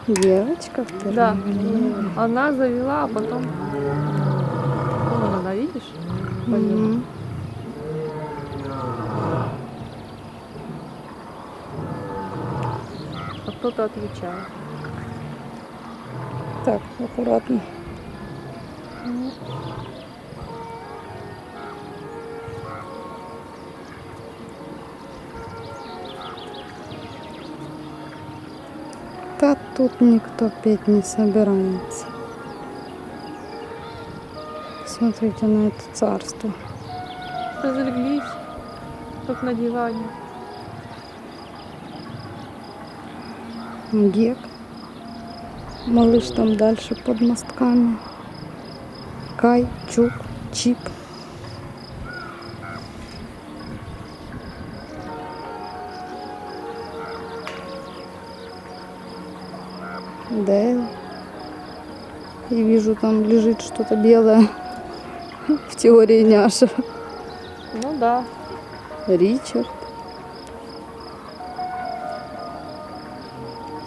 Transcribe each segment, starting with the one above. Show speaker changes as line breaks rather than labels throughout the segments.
Девочка вторая.
Да. Она завела, а потом... Вон она, видишь?
Мгм.
А кто-то отвечает.
Так, аккуратно. Да тут никто петь не собирается. Смотрите на это царство.
Разлеглись, как на диване.
Гек. Малыш там дальше под мостками. Кай, Чук, Чип. Дейл. И вижу, там лежит что-то белое. В теории няша.
Ну да.
Ричард.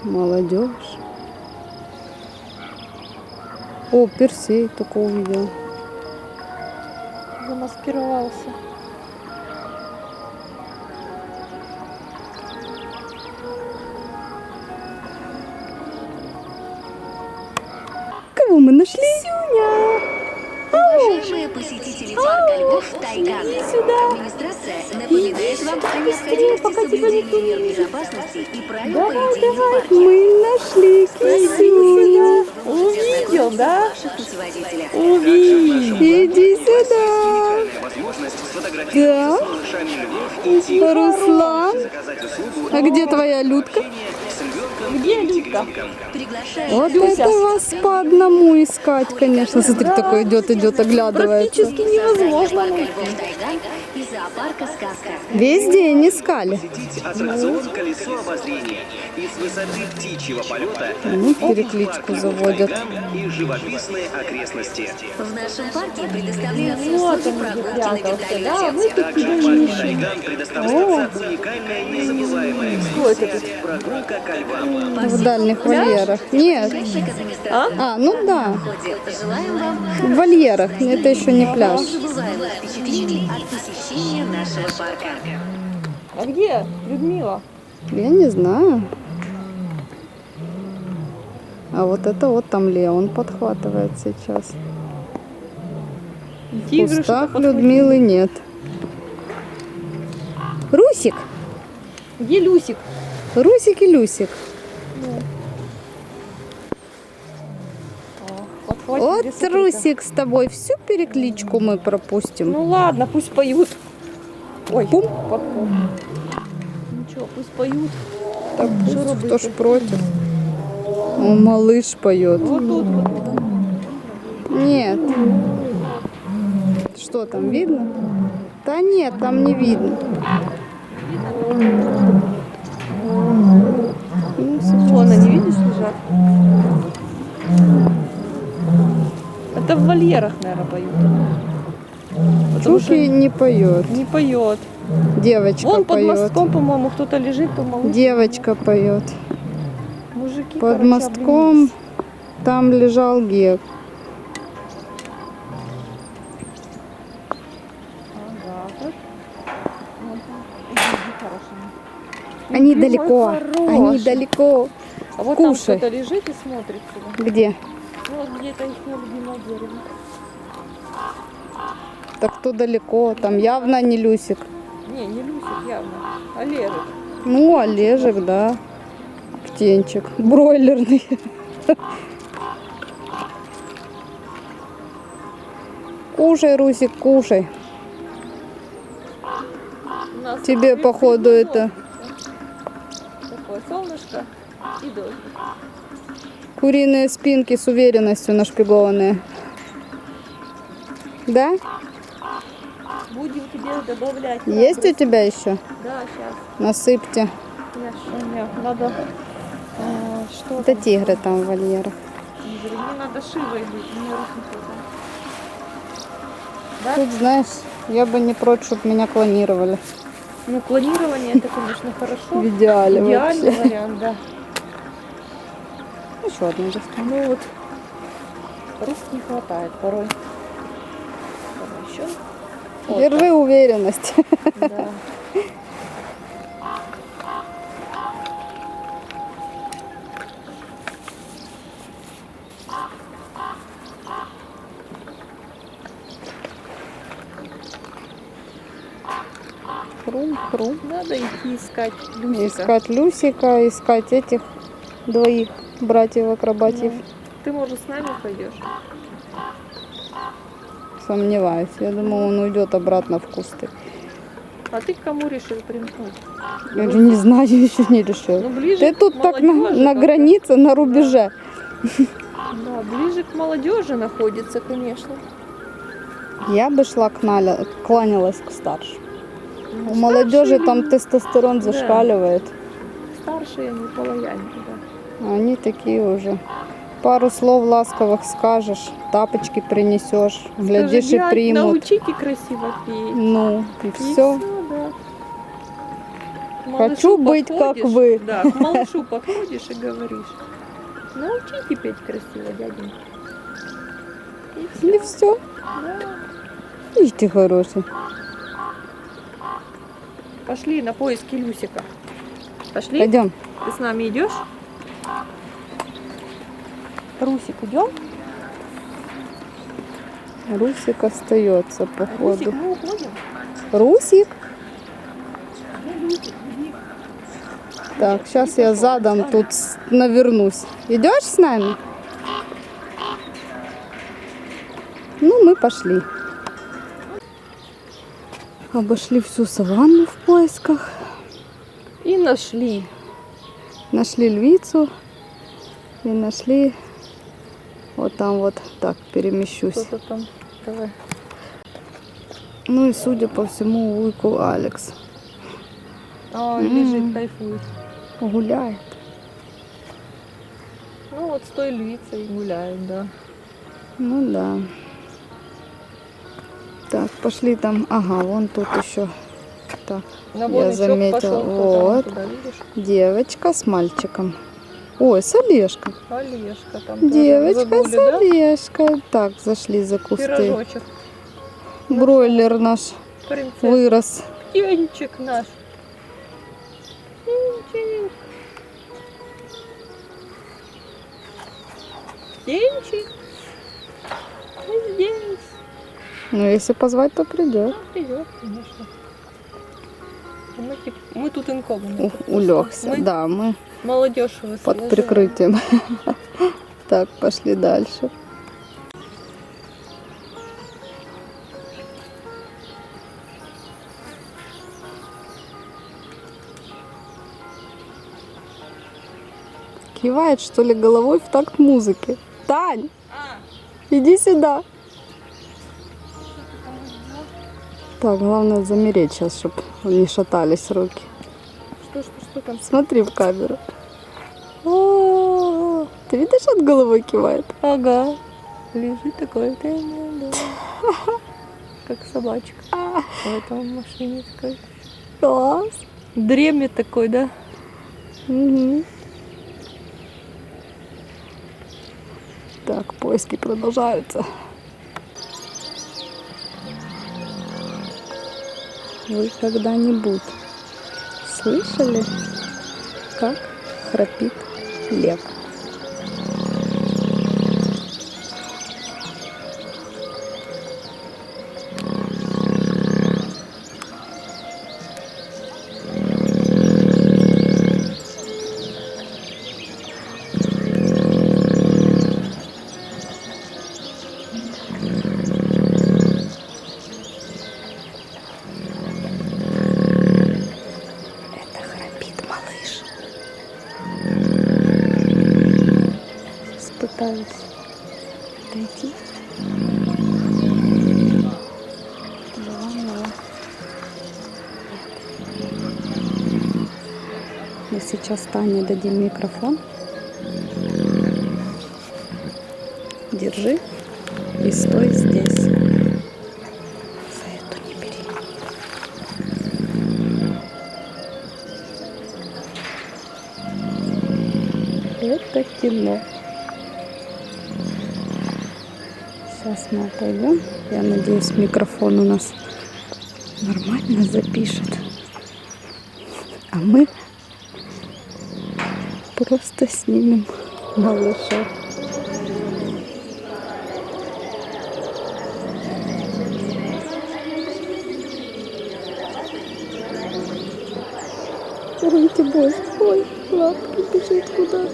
Молодежь. О, Персей только увидел.
Замаскировался.
Кого мы нашли?
Уважаемые посетители парка Львов Тайган, администрация напоминает вам о необходимости соблюдения мер безопасности и правил поведения в парке.
Мы нашли кисюню.
Увидел, да?
Ваших путеводителя.
Иди сюда. Да. Руслан. А где твоя Людка?
Где Людка?
Приглашаю
Вот это вас по одному искать, конечно. Смотри, такой идет, оглядывается.
Практически невозможно
парка
найти.
Львов Тайган и зоопарка Сказка.
Весь день искали.
Посетить аттракцион «Колесо обозрения» и с высоты птичьего полета
Ну, перекличку заводят.
и живописные окрестности.
В нашем парке предоставляются
Вот
услуги
он где
прогулки на
прятался,
вертолете.
да? Мы тут
Также в парке Тайган предоставляется уникальная незабываемая экскурсия «Прогулка ко львам».
В дальних вольерах. Нет.
Приглашающих администрации.
Ну да.
Желаем вам
В вольерах. Это еще не пляж.
незабываемых впечатлений от посещения нашего парка.
А где Людмила?
Я не знаю. А вот это вот там Леон подхватывает сейчас. В
Тигры
кустах
что-то
Людмилы нет. Русик!
Где Люсик?
Русик и Люсик.
Подхватили
Вот,
смотри-ка.
Русик, с тобой всю перекличку мы пропустим.
Ну ладно, пусть поют. Ой,
Пум.
пум. Ничего, пусть поют.
Так
Що
пусть,
робити?
кто ж против. О, малыш поет.
Вот тут вот.
Нет. Что там, видно? Да нет, там не видно. Ну,
Вон они, видишь, лежат? Это в вольерах, наверное, поют. Потому что
Чуки не поет.
не поет.
Девочка
Вон под
поет.
мостком, по-моему, кто-то лежит, то малыш.
Девочка поет.
Мужики,
Под
короче,
мостком
обленились.
там лежал Гек.
Ага, вот. Вот. Иди, хорошо.
Они
Ой,
далеко.
хороший.
Они далеко.
А вот там
Кушай.
кто-то лежит и смотрит сюда.
Где?
Ну, вот где-то их любимое дерево.
Так кто далеко? Там явно не Люсик.
Не Люсик явно. Олежек.
Ну, Олежек, да. Птенчик. Бройлерный. Кушай, Русик, кушай.
У нас
Тебе, походу, это
такое солнышко и дождь.
куриные спинки с уверенностью нашпигованные. Да?
Будем тебе добавлять.
Есть у тебя еще?
Да, сейчас.
Насыпьте.
Надо... что
Это
там?
тигры там в вольерах.
Мне надо шивой быть. Мне рук не хватает. Да?
Тут, знаешь, я бы не прочь, чтобы меня клонировали.
Ну, клонирование это, конечно, хорошо.
В идеале
Идеальный
вообще.
вариант, да.
Еще одну достану.
Ну вот, рук не хватает порой. Еще.
Держи уверенность.
Да.
Хрум-хрум.
Надо идти искать Люсика.
Искать Люсика, искать этих двоих братьев-акробатьев.
Ну, ты, может, с нами пойдешь?
Сомневаюсь. Я думаю, он уйдет обратно в кусты.
А ты к кому решил примкнуть?
Я же не знаю, еще не решил.
Ну, ближе
Ты
к
тут так на
молодежи
границе, на рубеже.
Да, ближе к молодежи находится, конечно.
Я бы шла кланялась к старшим. У
Ну,
молодежи
старшие-
там тестостерон
Да.
зашкаливает.
Старшие они полоянки, да.
А они такие уже. Пару слов ласковых скажешь, тапочки принесешь, глядишь
Скажи,
и
«Дядь,
примут.
научите красиво петь.
Ну, и
И
все.
да. К
Хочу
малышу
быть как
подходишь,
вы.
Да, к малышу подходишь и говоришь. Научите петь красиво, дяденька.
И все.
Да.
Ишь ты хороший.
Пошли на поиски Люсика. Пошли?
Пойдем.
Ты с нами идешь? Русик, идем?
Русик остается, походу.
Русик, мы уходим.
Русик? Так, сейчас я задом тут навернусь. Идешь с нами? Ну, мы пошли. Обошли всю саванну в поисках.
И нашли.
Нашли львицу. И нашли... Вот там вот. Так, перемещусь.
Что-то там. Давай.
Ну и, судя по всему, Вуйку Алекс.
Лежит, кайфует.
Гуляет.
Ну вот с той львицей гуляем, да.
Ну да. Так, пошли там. Ага, вон тут еще. Так,
На
я
вонычок
заметила.
пошел
Вот.
туда, видишь?
Девочка с мальчиком. Ой, с Олежкой.
Олежка там тоже
Девочка
забыли,
с
да?
Олежкой. Так, зашли за кусты.
Пирожочек.
Бройлер наш
Принцесса.
вырос.
Птенчик наш. Птенчик. Птенчик. Ты здесь.
Ну, если позвать, то придет.
Придет, конечно. Мы тут инкогнито.
Улегся.
Мы
Да, мы
молодежь
под прикрытием. Так, пошли дальше. Кивает, что ли, головой в такт музыки. Тань, иди сюда. Так, главное замереть сейчас, чтобы не шатались руки.
Что там?
Смотри в камеру. О, ты видишь, от головой кивает?
Ага. Лежит такой. Как собачка. В этом машине такой.
Класс.
Дремет такой, да?
Угу. Так, поиски продолжаются. Вы когда-нибудь слышали, как храпит лев? Это храпит малыш. Сейчас пытаются дойти. Мы сейчас Тане дадим микрофон. Держи и стой здесь. За эту не бери. Это кино. Сейчас мы пойдем. Я надеюсь, микрофон у нас нормально запишет. А мы просто снимем малыша. Ой, ты боже, ой, лапки бежит куда-то.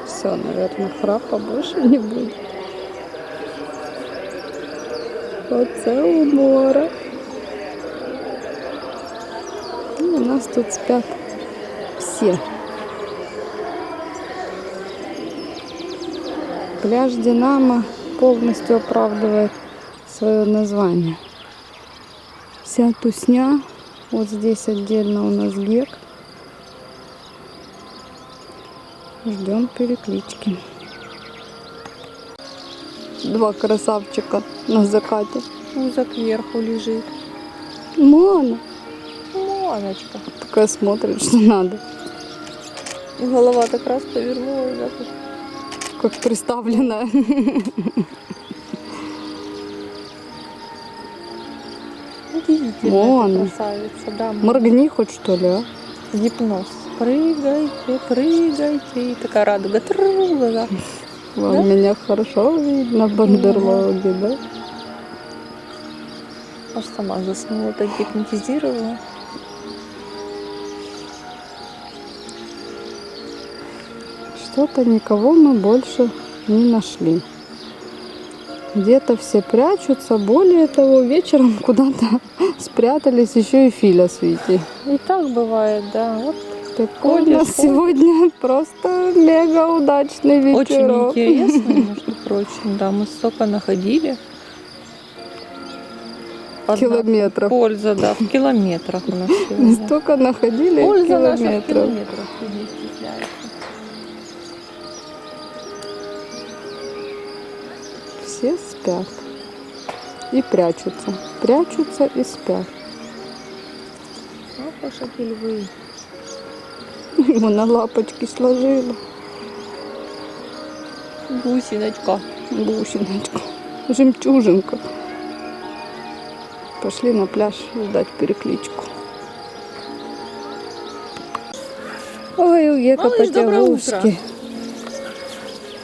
Все, наверное, храпа больше не будет. Оце умора. И у нас тут спят все. Пляж Динамо полностью оправдывает свое название. Вся тусня. Вот здесь отдельно у нас гек. Ждем переклички. Два красавчика на закате.
Муза кверху лежит.
Мона
Моночка.
такая смотрит, что надо.
И голова так раз повернулась, да,
Как приставленная.
удивительная
Мона.
красавица, да.
Моргни хоть что ли, а?
Гипноз. Прыгайте, прыгайте. И такая радуга. Тру, глаза.
Вам
Да?
меня хорошо видно, бандерлоги, да?
Аж сама заснула, так гипнотизировала.
Что-то никого мы больше не нашли. Где-то все прячутся. Более того, вечером куда-то спрятались еще и Филя с Витей.
И так бывает, да. Вот
Такой у
Ходишь,
нас
ходишь.
сегодня просто мега удачный
очень
вечерок.
интересно, между прочим. Да, мы столько находили. Одна
Километров.
Польза, да, в километрах у нас сегодня.
Столько находили
Польза наша в
километров.
километрах, ты не стесняйся.
Все спят и прячутся. Прячутся и спят.
Ох уж эти львы.
Ему на лапочки сложила
Гусеночка.
бусиночку. Жемчужинка. Пошли на пляж ждать перекличку. Ой, у Гека
Малыш, доброе
потягушки.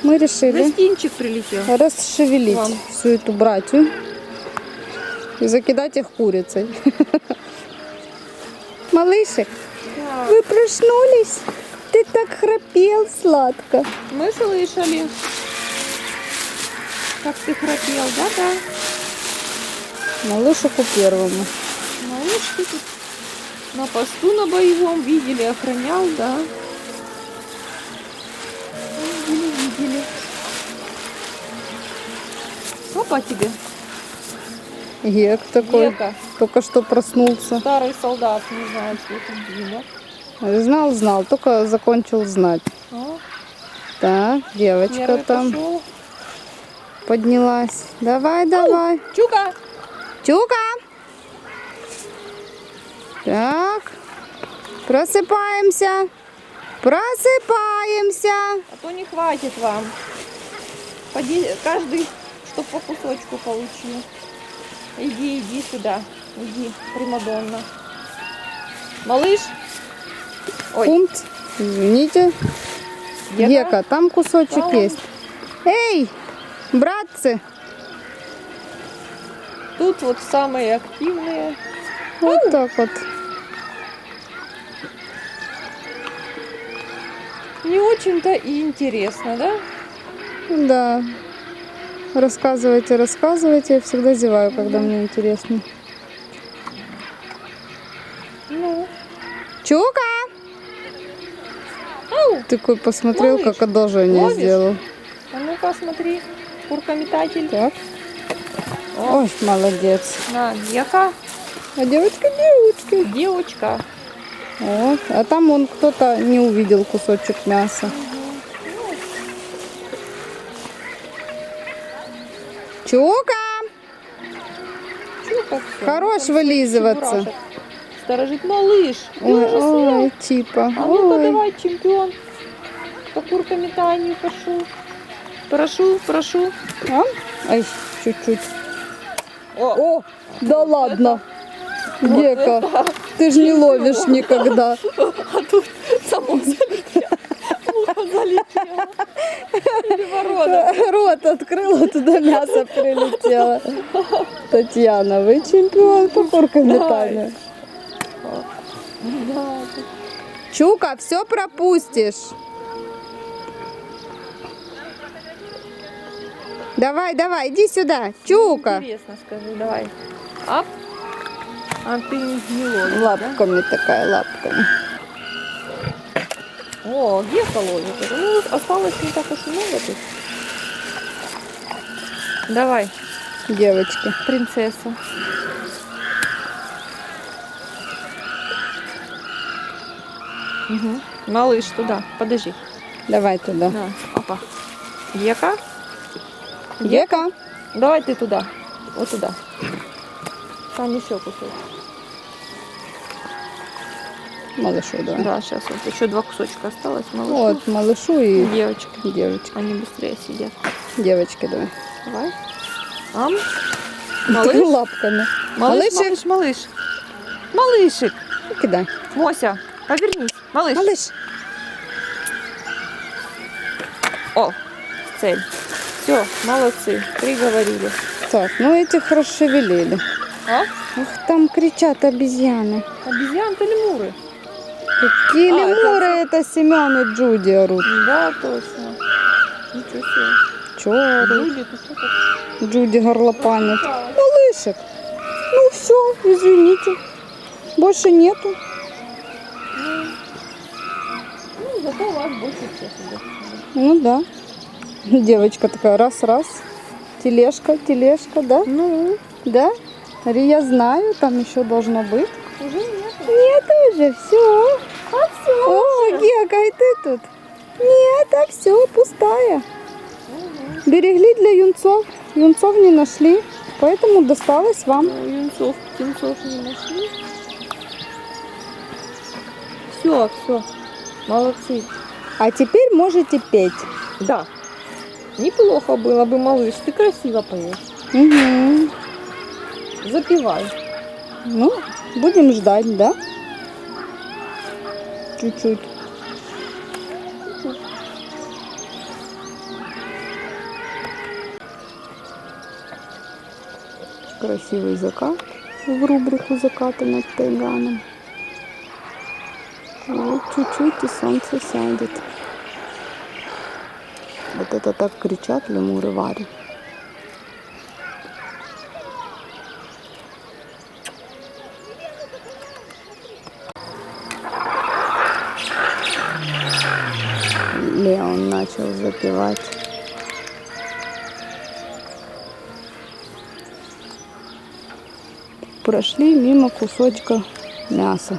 Мы решили
Гостинчик прилетел.
расшевелить
Вам.
всю эту братью и закидать их курицей. Малышек, вы проснулись? Ты так храпел сладко.
Мы слышали, как ты храпел, да-да.
Малышику первому.
Малыш, ты тут на посту на боевом видели, охранял, да. Видели. Опа тебе,
Гек такой,
Гека.
только что проснулся.
Старый солдат, не знаю, что это было.
Знал, только закончил знать.
О,
Так, девочка
первый
там
пошел.
поднялась. Давай.
Чука!
Чука! Так, просыпаемся.
А то не хватит вам. Каждый, чтоб по кусочку получил. Иди сюда. Иди, примадонна. Малыш. Ой,
Пункт. Извините.
Гека.
Гека, там кусочек
Там.
есть. Эй, братцы,
тут вот самые активные.
вот так вот.
Не очень-то и интересно, да?
Да. Рассказывайте. Я всегда зеваю, когда мне интересно.
Ну,
Чука!
ау,
Такой посмотрел,
Малыш,
как одолжение
ловишь?
сделал.
а ну-ка смотри. Курка-метатель.
Так.
О,
Ой, молодец.
на, яка
А девочка.
девочка.
Вот. А там вон кто-то не увидел кусочек мяса. Чука!
Чё, как всё?
Хорош
Ну, там
вылизываться.
чебурашек сторожит. Малыш, ты
Ой,
уже съел?
ой, типа.
А ну-ка
Ой.
давай, чемпион. По куркометанию прошу.
А? Ай, чуть-чуть.
О,
О, да ладно. Гека, ты же не ловишь никогда.
а тут само залетело. Ухо залетело. Переворот.
Рот открыла, туда мясо прилетело. Татьяна, вы чемпион по куркометанию.
Да,
Чука, все пропустишь. Давай, иди сюда. Чука.
интересно, скажи, давай. Ап. А ты не ловишь, да?
Лапками такая, лапками.
О, Гека ловит. Ну, осталось не так уж и много тут. Давай,
Девочки.
принцесса. Угу. Малыш, туда. Подожди.
Давай туда.
Да. Опа. Гека.
Гека.
Давай ты туда. Вот туда. Там еще кусок.
Малышу давай.
Да, сейчас вот еще 2 кусочка осталось. Малышу.
Вот, малышу и
Девочки.
девочки.
Они быстрее сидят.
Девочки давай.
Давай. Ам.
Малыш?
Малыш.
Лапками.
Малыш, малыш. Малышик.
Кидай.
Мося, повернись. Малыш.
Малыш.
О, цель. Все, молодцы. Приговорили.
Так, ну этих расшевелили.
А?
Ух, там кричат обезьяны.
Обезьян-то лемуры.
Какие
А,
лемуры, это Семен и Джуди орут.
Да, точно. Ничего себе.
Чё орут?
Люди, ты что так?
Джуди горлопанит. Малышек. Ну все, извините. Больше нету.
Ну, зато у вас больше всех идет.
Ну да. Девочка такая, раз-раз. Тележка, да?
Ну,
Да? Говорю, я знаю, там еще должно быть.
уже нет.
Нет уже, все.
А все.
О, Гека, и ты тут? Нет, а все, пустая. Берегли для юнцов. Юнцов не нашли, поэтому досталось вам.
Юнцов, птенцов не нашли. Все. Молодцы.
А теперь можете петь.
Да. Неплохо было бы, малыш. Ты красиво поешь.
Угу.
Запивай.
Ну, будем ждать, да? Чуть-чуть. Красивый закат в рубрику «Закаты над Тайганом». Вот чуть-чуть и солнце сядет. Вот это так кричат лемуры Варе. Леон начал запевать. Прошли мимо кусочка мяса.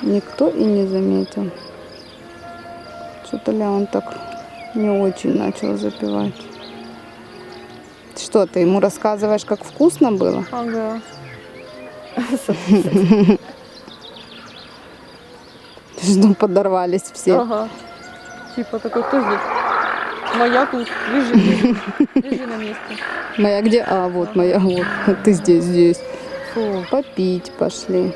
Никто и не заметил. Что-то Леон так не очень начал запевать. Что, ты ему рассказываешь, как вкусно было?
Ага.
Что подорвались все.
Ага. Типа такой, кто здесь? Моя тут. Лежи. Лежи на месте.
Моя где? А, вот моя, вот. Ты здесь.
Фу.
Попить пошли.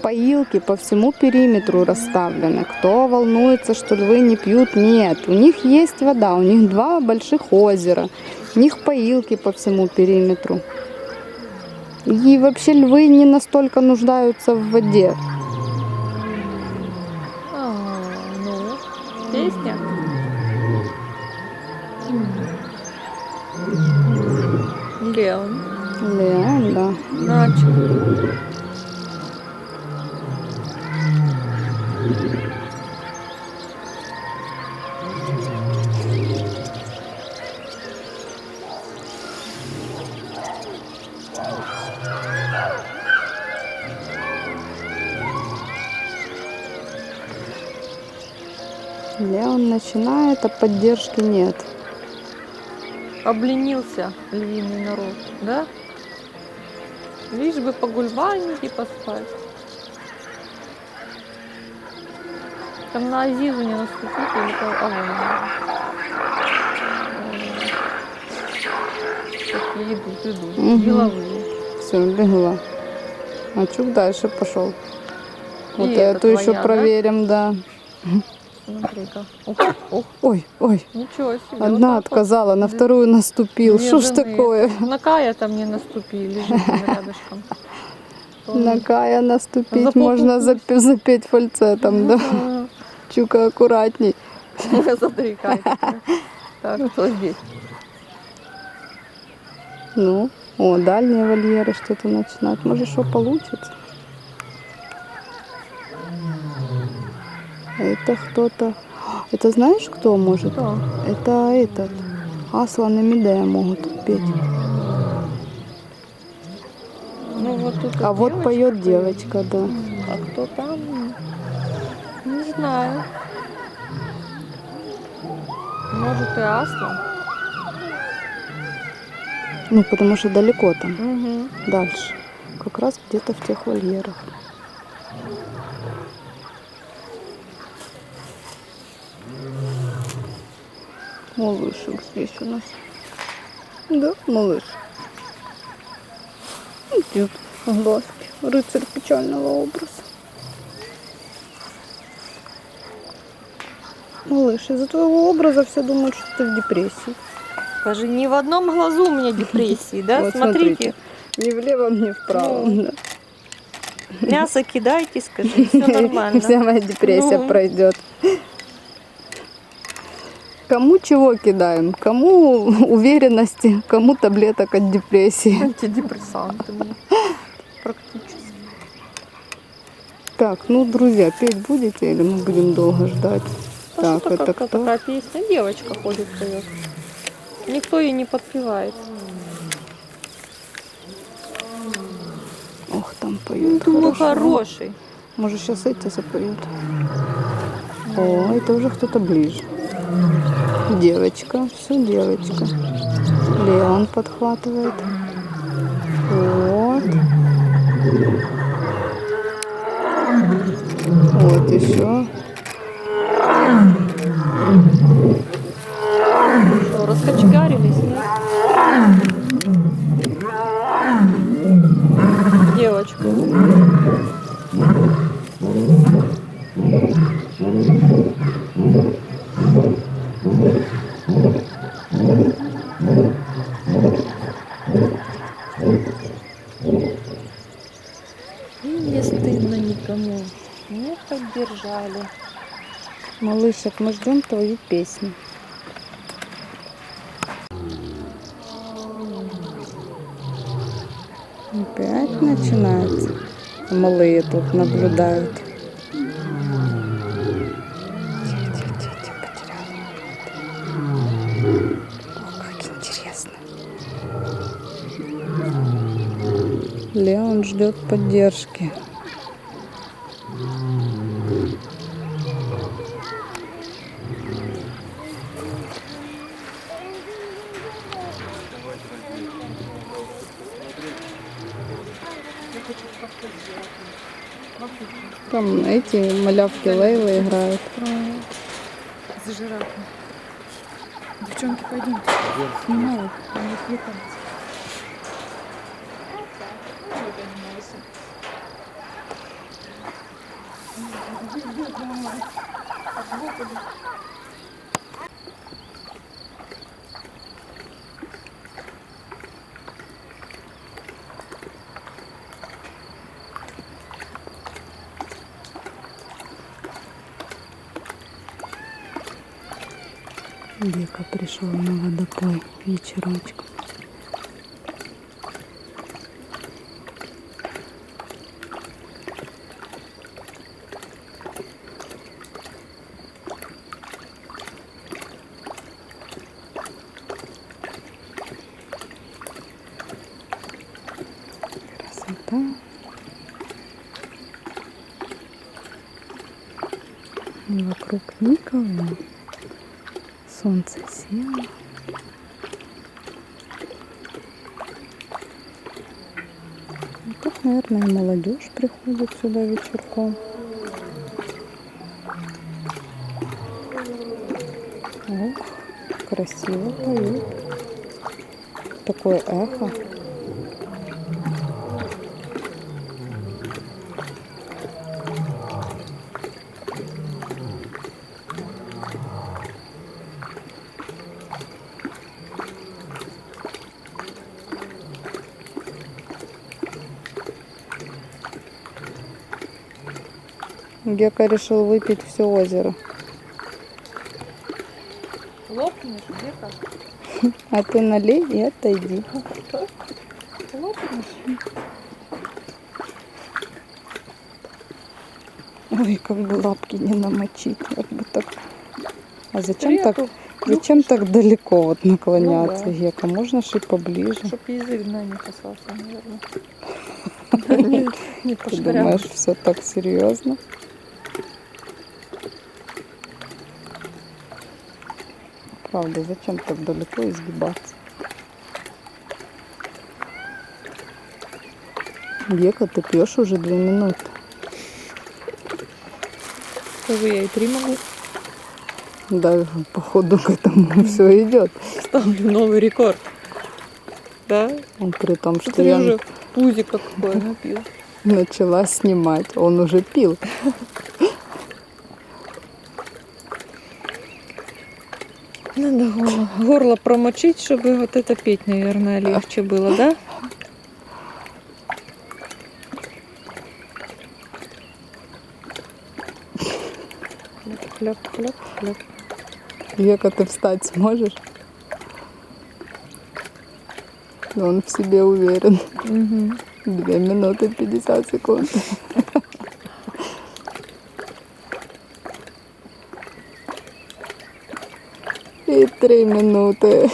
Поилки по всему периметру расставлены. Кто волнуется, что львы не пьют? Нет. У них есть вода. У них 2 больших озера. У них поилки по всему периметру. И вообще львы не настолько нуждаются в воде.
Ну, песня. Леон.
Леон, да.
Начал.
Леон начинает, а поддержки нет.
Обленился львиный народ, да? Лишь бы погульбанить и поспать. Там на Азизу не наступить или такие идут.
Мгм.
Деловые.
Все, легла. А Чук дальше пошел. Вот
И
эту
это
еще
твоя, да?
проверим, да.
Смотри-ка. Ух,
Ой, ой.
ничего себе.
Одна
вот так вот.
отказала, на вторую наступил.
Две
Что ж
жены.
такое?
На Кая там не наступи, лежит там рядышком.
На Кая наступить
За
можно
полпупусь.
запеть фальцетом, да. Чука, аккуратней.
Смотри, Кай такой. Так, кто здесь?
Ну, о, дальние вольеры что-то начинают. Может, что получится? Это кто-то... Это знаешь, кто может?
Кто?
Это этот. Аслан и Медея могут петь.
Ну вот тут
А вот
девочка
поет девочка, да.
А кто там? Не знаю. Может и Аслан?
Ну, потому что далеко там.
Угу.
Дальше. Как раз где-то в тех вольерах. Малышек здесь у нас. Да, малыш. Идет глазки. Рыцарь печального образа. Малыш, из-за твоего образа все думают, что ты в депрессии.
Скажи, ни в одном глазу у меня депрессии, да?
Вот
Смотрите.
Ни влево, ни вправо.
Ну,
Да.
Мясо кидайте, скажи, все нормально.
Вся моя депрессия
Ну.
пройдет. Кому чего кидаем? Кому уверенности, кому таблеток от депрессии.
Антидепрессанты мне. Практически.
Так, ну, друзья, петь будете или мы будем долго ждать?
А
Так,
что-то
это
как-то
кто?
такая песня. Девочка ходит, поет. Никто ей не подпевает.
Ох, там поют.
Думаю,
Хорошо.
хороший.
Может, сейчас эти запоют. О, это уже кто-то ближе. Девочка, все девочка. Леон подхватывает. Вот. Вот еще.
Что, раскочегарились, нет? Девочка. И не стыдно никому. Не поддержали.
Малышек, мы ждем твою песню. Опять начинается. Малые тут наблюдают. Тихо, потеряла. О, как интересно. Леон ждет поддержки. Там эти малявки Лейлы играют.
За жирафом. Девчонки, пойдемте. Снимаю. Там их летать.
Века пришел на водопой вечерочком. Красота. И вокруг никого. Солнце село. И тут, наверное, и молодежь приходит сюда вечерком. Ох, красиво поют. Такое эхо. Гека решил выпить все озеро.
Лопнешь, где как?
А ты налей и отойди.
Лопнешь?
Ой, как бы лапки не намочить. Как бы так. А
Стрелку
зачем так далеко вот наклоняться,
Ну да.
Гека? Можно же и поближе.
Чтоб язык дна не касался, наверное. Не
Ты
пошкрябать.
думаешь, все так серьезно? Правда, зачем так далеко изгибаться? Гека, ты пьешь уже 2 минуты.
Скажи, я и 3 могу.
Да, походу к этому все идет.
Ставлю новый рекорд. Да?
При том, что
Смотри,
я
уже пузико какое напил.
начала снимать, он уже пил.
Надо горло промочить, чтобы вот это петь, наверное, легче было, да? Хлеб, хлеб, хлеб.
Гека, ты встать сможешь? Он в себе уверен.
Угу.
2 минуты 50 секунд. И 3 минуты.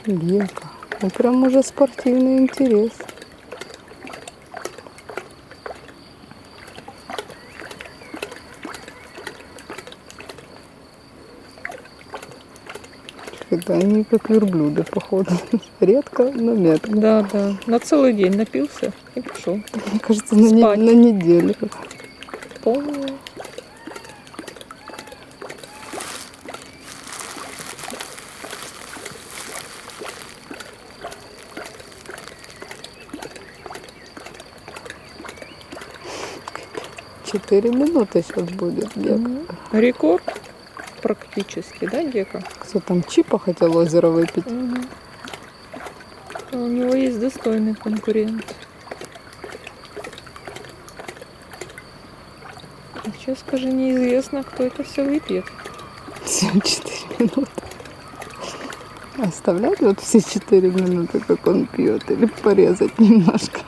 Гека, ну прям уже спортивный интерес. Это они как верблюды, походу. Редко, но метко.
Да, да. На целый день напился и пошел.
Мне кажется, на
Спать.
неделю.
Полную.
Четыре минуты сейчас будет, Гека.
Рекорд практически, да, Гека?
Кто там Чипа хотел озеро выпить?
У него есть достойный конкурент. Сейчас, скажи, неизвестно, кто это все выпьет.
Все 4 минуты. Оставлять вот все 4 минуты, как он пьет, или порезать немножко?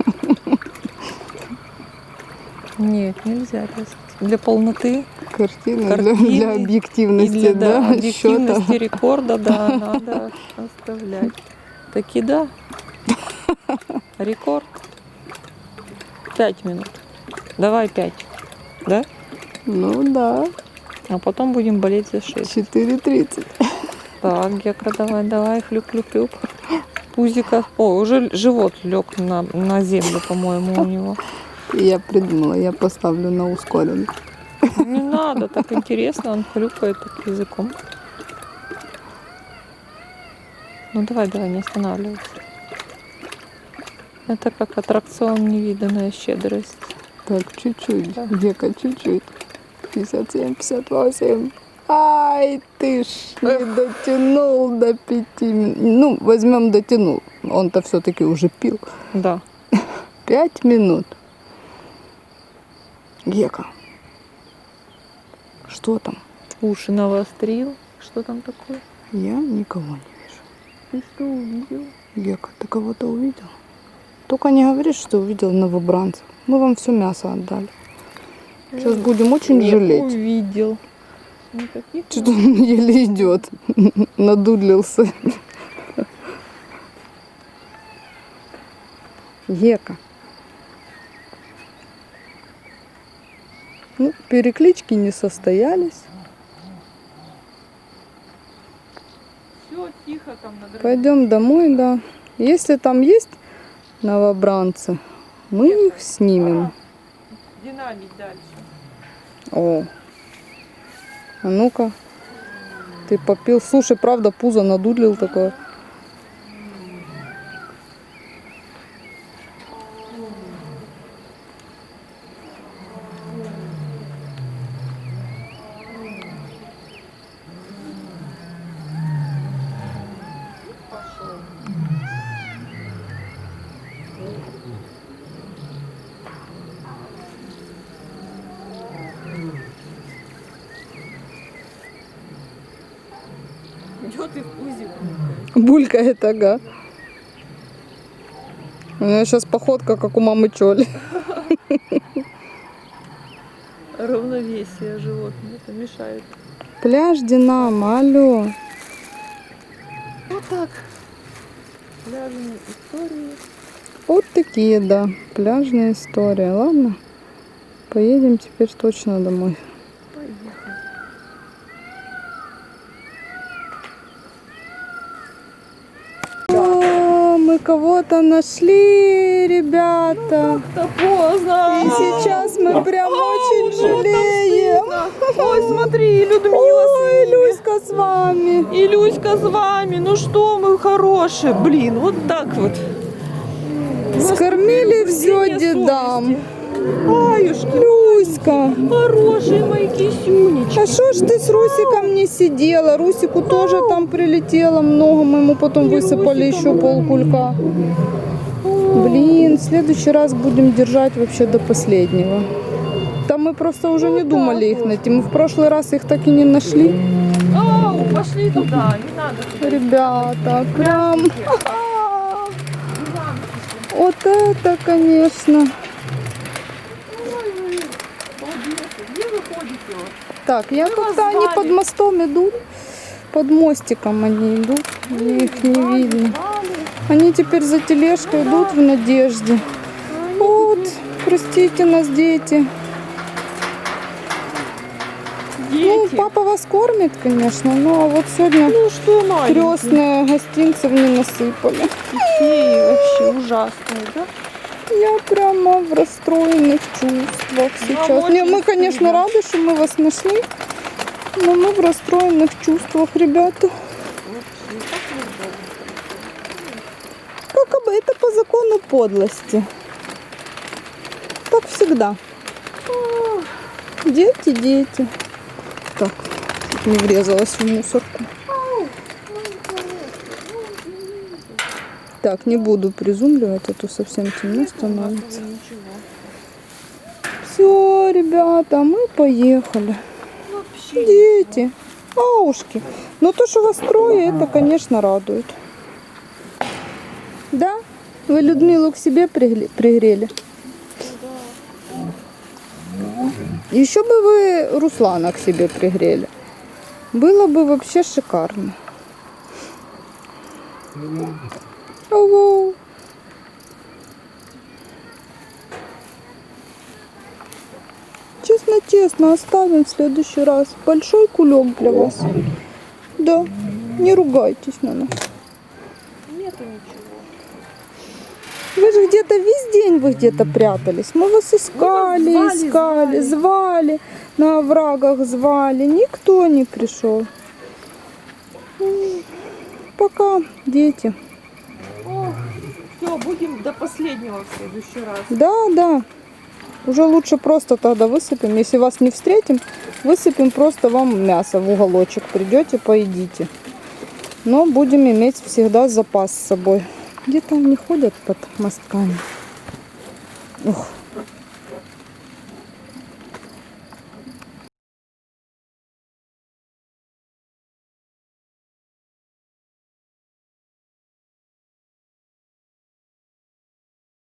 Нет, нельзя резать. Для полноты
Картины,
Картины
для объективности,
и для
да,
объективности
счета.
рекорда, да, надо оставлять. Таки да. Рекорд. 5 минут. Давай 5. Да?
Ну да,
А потом будем болеть за 6.
4:30.
Так, Гека, давай, хлюп-хлюп-хлюп. Пузика. О, уже живот лег на землю, по-моему, у него.
Я придумала, я поставлю на ускоренный.
Не надо, так интересно, он хлюпает так языком. Ну давай, не останавливайся. Это как аттракцион невиданная щедрость.
Так, чуть-чуть,
Да.
Гека, чуть-чуть. 57, 58. Ай, ты ж не дотянул до 5 минут. Ну, возьмем дотянул. Он-то все-таки уже пил.
Да.
5 минут. Гека. Что там?
Уши навострил. Что там такое?
Я никого не вижу.
Ты что увидел?
Гека, ты кого-то увидел? Только не говори, что увидел новобранцев. Мы вам все мясо отдали. Сейчас будем очень
Не
жалеть.
увидел. Никаких.
Что-то он еле идет. Надудлился. Гека. Ну, переклички не состоялись.
Все тихо там на дороге.
Пойдем домой, да. Если там есть новобранцы, мы их снимем.
Динамить дальше.
О, а ну-ка. Ты попил. Слушай, правда, пузо надудлил такое.
Чё ты в пузе?
Булькает, ага. У меня сейчас походка, как у мамы Чоли.
Равновесие животное, это мешает.
Пляж Динамо, алло.
Вот так. Пляжные истории.
Вот такие, да, пляжные истории. Ладно, поедем теперь точно домой.
Поехали.
О, мы кого-то нашли, ребята.
Да поздно.
И сейчас мы прям очень жалеем.
Ой, смотри, Людмила
Ой, Люська с вами.
и Люська с вами. Ну что мы хорошие. Блин, вот так вот.
Скормили все дедам.
Аюшки,
Люська.
хорошие мои кисюнечки.
А что ж ты с Русиком не сидела? Русику тоже там прилетело много, мы ему потом высыпали еще полкулька. Блин, в следующий раз будем держать вообще до последнего. Там мы просто уже не думали их найти. Мы в прошлый раз их так и не нашли.
Ау, пошли туда, не надо.
Ребята, прям... Вот это, конечно.
Где вы ходите?
Так, я как-то они под мостом идут. Под мостиком они идут. Мне их не видно. Они теперь за тележкой идут в надежде. Вот, простите нас, дети. Ну, папа вас кормит, конечно, но вот сегодня
Ну что, Надя?
крестные гостинцев не насыпали.
Феи вообще ужасные, да?
Я прямо в расстроенных чувствах сейчас. Не, мы, конечно, рады, что мы вас нашли, но мы в расстроенных чувствах, ребята. Как бы это по закону подлости. Так всегда. Дети, дети. Так, чуть не врезалась в мусорку. Так, не буду призумливать, а то совсем темно становится. Все, ребята, мы поехали. Дети, аушки. Но то, что вас трое, это, конечно, радует. Да? Вы Людмилу к себе пригрели? Еще бы вы Руслана к себе пригрели. Было бы вообще шикарно. Ого. Честно, оставим в следующий раз. Большой кулек для вас. Да, не ругайтесь на нас.
Нету ничего.
Вы же где-то весь день вы где-то прятались. Мы вас искали, звали. На оврагах звали. Никто не пришел. Пока, дети.
Все, будем до последнего в следующий раз.
Да. Уже лучше просто тогда высыпем. Если вас не встретим, высыпем просто вам мясо в уголочек. Придете, поедите. Но будем иметь всегда запас с собой. Где-то они ходят под мостками. Ух.